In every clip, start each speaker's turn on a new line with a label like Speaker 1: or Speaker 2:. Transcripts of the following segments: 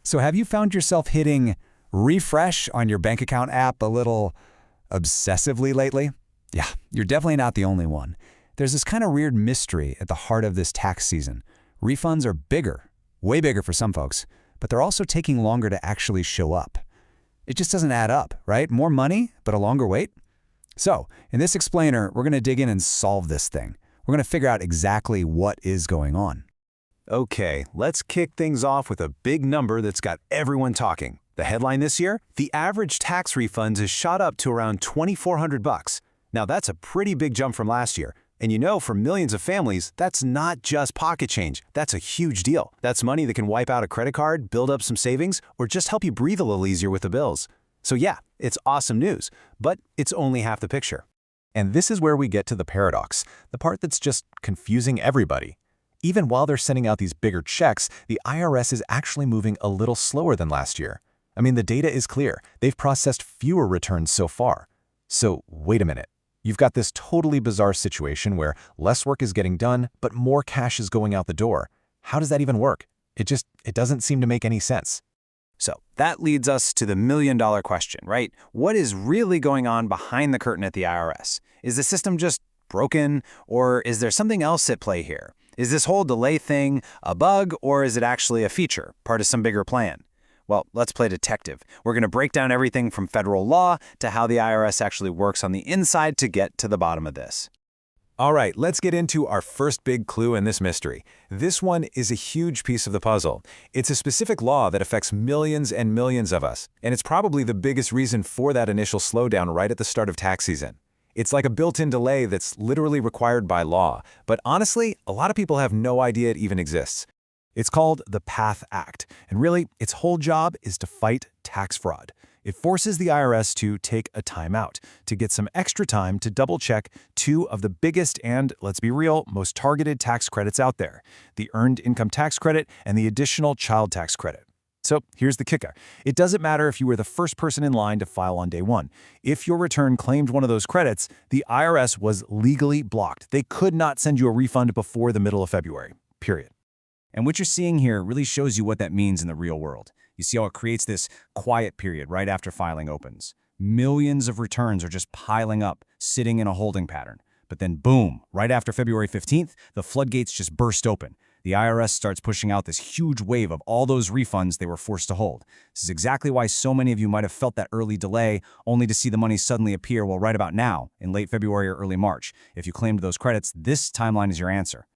Speaker 1: So have you found yourself hitting refresh on your bank account app a little obsessively lately? Yeah, you're definitely not the only one. There's this kind of weird mystery at the heart of this tax season. Refunds are bigger, way bigger for some folks, but they're also taking longer to actually show up. It just doesn't add up, right? More money, but a longer wait? So, in this explainer, we're going to dig in and solve this thing. We're going to figure out exactly what is going on.
Speaker 2: Okay, let's kick things off with a big number that's got everyone talking. The headline this year? The average tax refunds has shot up to around $2,400. Now that's a pretty big jump from last year. And you know, for millions of families, that's not just pocket change. That's a huge deal. That's money that can wipe out a credit card, build up some savings, or just help you breathe a little easier with the bills. So yeah, it's awesome news, but it's only half the picture.
Speaker 3: And this is where we get to the paradox, the part that's just confusing everybody. Even while they're sending out these bigger checks, the IRS is actually moving a little slower than last year. I mean, the data is clear. They've processed fewer returns so far. So wait a minute. You've got this totally bizarre situation where less work is getting done, but more cash is going out the door. How does that even work? It doesn't seem to make any sense.
Speaker 2: So that leads us to the million-dollar question, right? What is really going on behind the curtain at the IRS? Is the system just broken, or is there something else at play here? Is this whole delay thing a bug, or is it actually a feature, part of some bigger plan? Well, let's play detective. We're going to break down everything from federal law to how the IRS actually works on the inside to get to the bottom of this.
Speaker 3: All right, let's get into our first big clue in this mystery. This one is a huge piece of the puzzle. It's a specific law that affects millions and millions of us, and it's probably the biggest reason for that initial slowdown right at the start of tax season. It's like a built-in delay that's literally required by law, but honestly, a lot of people have no idea it even exists. It's called the PATH Act, and really, its whole job is to fight tax fraud. It forces the IRS to take a timeout, to get some extra time to double-check two of the biggest and, let's be real, most targeted tax credits out there, the Earned Income Tax Credit and the Additional Child Tax Credit. So here's the kicker. It doesn't matter if you were the first person in line to file on day one. If your return claimed one of those credits, the IRS was legally blocked. They could not send you a refund before the middle of February, period.
Speaker 1: And what you're seeing here really shows you what that means in the real world. You see how it creates this quiet period right after filing opens. Millions of returns are just piling up, sitting in a holding pattern. But then boom, right after February 15th, the floodgates just burst open. The IRS starts pushing out this huge wave of all those refunds they were forced to hold. This is exactly why so many of you might have felt that early delay, only to see the money suddenly appear, well, right about now, in late February or early March. If you claimed those credits, this timeline is your answer.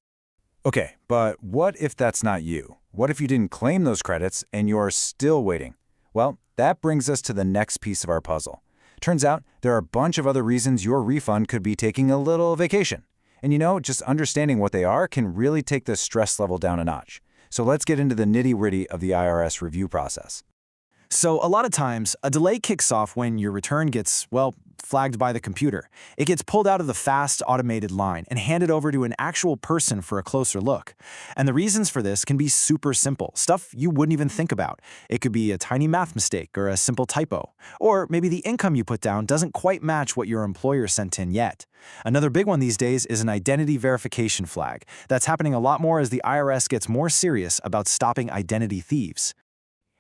Speaker 2: Okay, but what if that's not you? What if you didn't claim those credits and you're still waiting? Well, that brings us to the next piece of our puzzle. Turns out there are a bunch of other reasons your refund could be taking a little vacation. And you know, just understanding what they are can really take the stress level down a notch. So let's get into the nitty-gritty of the IRS review process.
Speaker 4: So a lot of times, a delay kicks off when your return gets, well, flagged by the computer. It gets pulled out of the fast automated line and handed over to an actual person for a closer look. And the reasons for this can be super simple, stuff you wouldn't even think about. It could be a tiny math mistake or a simple typo. Or maybe the income you put down doesn't quite match what your employer sent in yet. Another big one these days is an identity verification flag. That's happening a lot more as the IRS gets more serious about stopping identity thieves.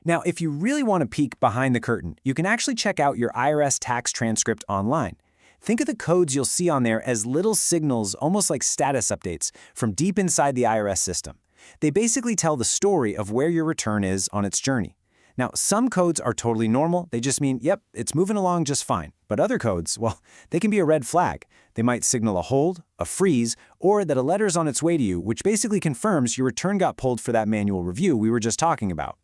Speaker 1: Now, if you really want to peek behind the curtain, you can actually check out your IRS tax transcript online. Think of the codes you'll see on there as little signals, almost like status updates, from deep inside the IRS system. They basically tell the story of where your return is on its journey. Now, some codes are totally normal. They just mean, yep, it's moving along just fine. But other codes, well, they can be a red flag. They might signal a hold, a freeze, or that a letter's on its way to you, which basically confirms your return got pulled for that manual review we were just talking about.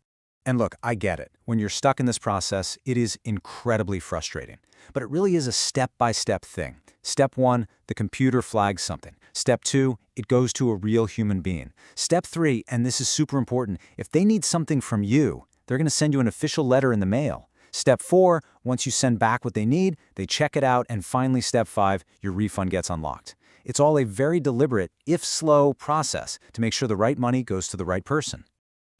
Speaker 3: And look, I get it. When you're stuck in this process, it is incredibly frustrating. But it really is a step-by-step thing. Step 1, the computer flags something. Step 2, it goes to a real human being. Step 3, and this is super important, if they need something from you, they're going to send you an official letter in the mail. Step 4, once you send back what they need, they check it out, and finally Step 5, your refund gets unlocked. It's all a very deliberate, if slow, process to make sure the right money goes to the right person.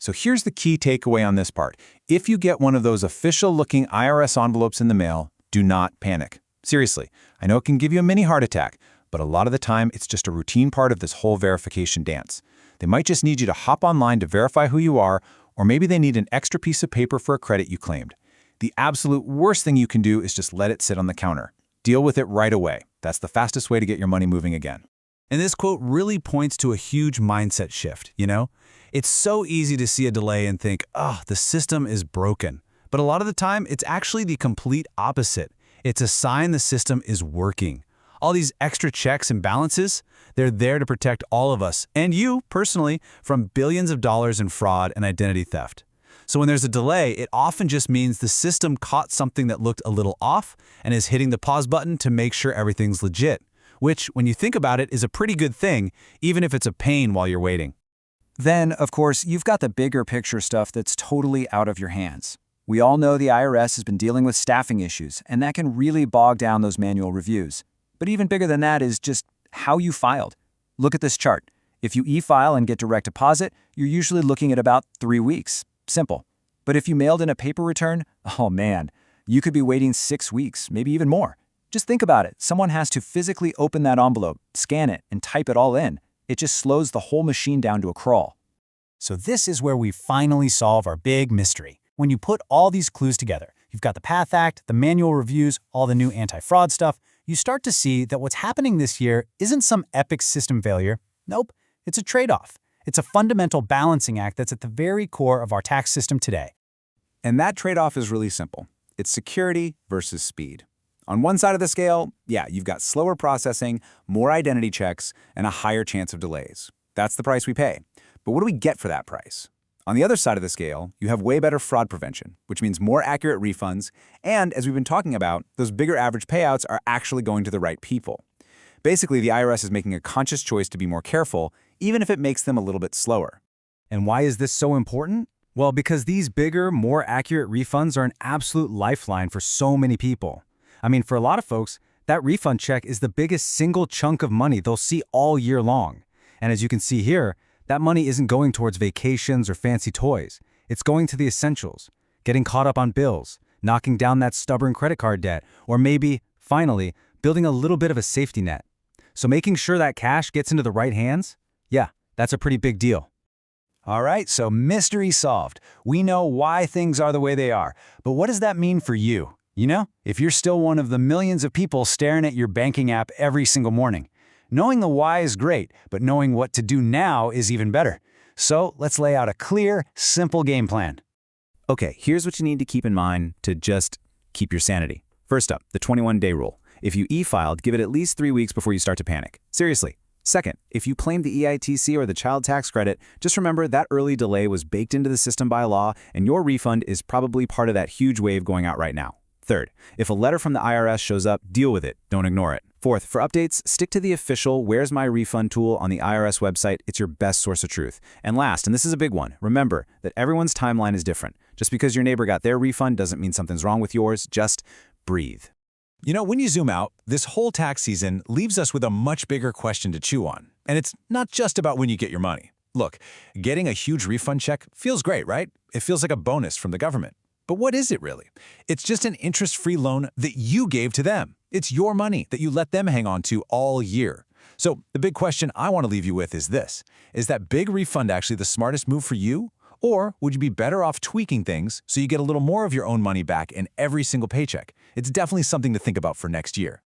Speaker 3: So here's the key takeaway on this part. If you get one of those official-looking IRS envelopes in the mail, do not panic. Seriously, I know it can give you a mini heart attack, but a lot of the time it's just a routine part of this whole verification dance. They might just need you to hop online to verify who you are, Or maybe they need an extra piece of paper for a credit you claimed. The absolute worst thing you can do is just let it sit on the counter. Deal with it right away. That's the fastest way to get your money moving again.
Speaker 2: And this quote really points to a huge mindset shift, you know? It's so easy to see a delay and think, oh, the system is broken. But a lot of the time, it's actually the complete opposite. It's a sign the system is working. All these extra checks and balances, they're there to protect all of us, and you, personally, from billions of dollars in fraud and identity theft. So when there's a delay, it often just means the system caught something that looked a little off and is hitting the pause button to make sure everything's legit. Which, when you think about it, is a pretty good thing, even if it's a pain while you're waiting.
Speaker 1: Then, of course, you've got the bigger picture stuff that's totally out of your hands. We all know the IRS has been dealing with staffing issues, and that can really bog down those manual reviews. But even bigger than that is just how you filed. Look at this chart. If you e-file and get direct deposit, you're usually looking at about 3 weeks. Simple. But if you mailed in a paper return, oh man, you could be waiting 6 weeks, maybe even more. Just think about it. Someone has to physically open that envelope, scan it, and type it all in. It just slows the whole machine down to a crawl.
Speaker 4: So this is where we finally solve our big mystery. When you put all these clues together, you've got the PATH Act, the manual reviews, all the new anti-fraud stuff, you start to see that what's happening this year isn't some epic system failure. Nope, it's a trade-off. It's a fundamental balancing act that's at the very core of our tax system today.
Speaker 3: And that trade-off is really simple. It's security versus speed. On one side of the scale, yeah, you've got slower processing, more identity checks, and a higher chance of delays. That's the price we pay. But what do we get for that price? On the other side of the scale, you have way better fraud prevention, which means more accurate refunds, and as we've been talking about, those bigger average payouts are actually going to the right people. Basically, the IRS is making a conscious choice to be more careful, even if it makes them a little bit slower.
Speaker 1: And why is this so important? Well, because these bigger, more accurate refunds are an absolute lifeline for so many people. I mean, for a lot of folks, that refund check is the biggest single chunk of money they'll see all year long. And as you can see here, that money isn't going towards vacations or fancy toys. It's going to the essentials, getting caught up on bills, knocking down that stubborn credit card debt, or maybe, finally, building a little bit of a safety net. So making sure that cash gets into the right hands, yeah, that's a pretty big deal.
Speaker 4: All right, so mystery solved. We know why things are the way they are. But what does that mean for you? You know, if you're still one of the millions of people staring at your banking app every single morning. Knowing the why is great, but knowing what to do now is even better. So let's lay out a clear, simple game plan.
Speaker 1: Okay, here's what you need to keep in mind to just keep your sanity. First up, the 21-day rule. If you e-filed, give it at least 3 weeks before you start to panic. Seriously. Second, if you claim the EITC or the child tax credit, just remember that early delay was baked into the system by law, and your refund is probably part of that huge wave going out right now. Third, if a letter from the IRS shows up, deal with it. Don't ignore it. Fourth, for updates, stick to the official Where's My Refund tool on the IRS website. It's your best source of truth. And last, and this is a big one, remember that everyone's timeline is different. Just because your neighbor got their refund doesn't mean something's wrong with yours. Just breathe.
Speaker 3: You know, when you zoom out, this whole tax season leaves us with a much bigger question to chew on. And it's not just about when you get your money. Look, getting a huge refund check feels great, right? It feels like a bonus from the government. But what is it really? It's just an interest-free loan that you gave to them. It's your money that you let them hang on to all year. So the big question I want to leave you with is this. Is that big refund actually the smartest move for you? Or would you be better off tweaking things so you get a little more of your own money back in every single paycheck? It's definitely something to think about for next year.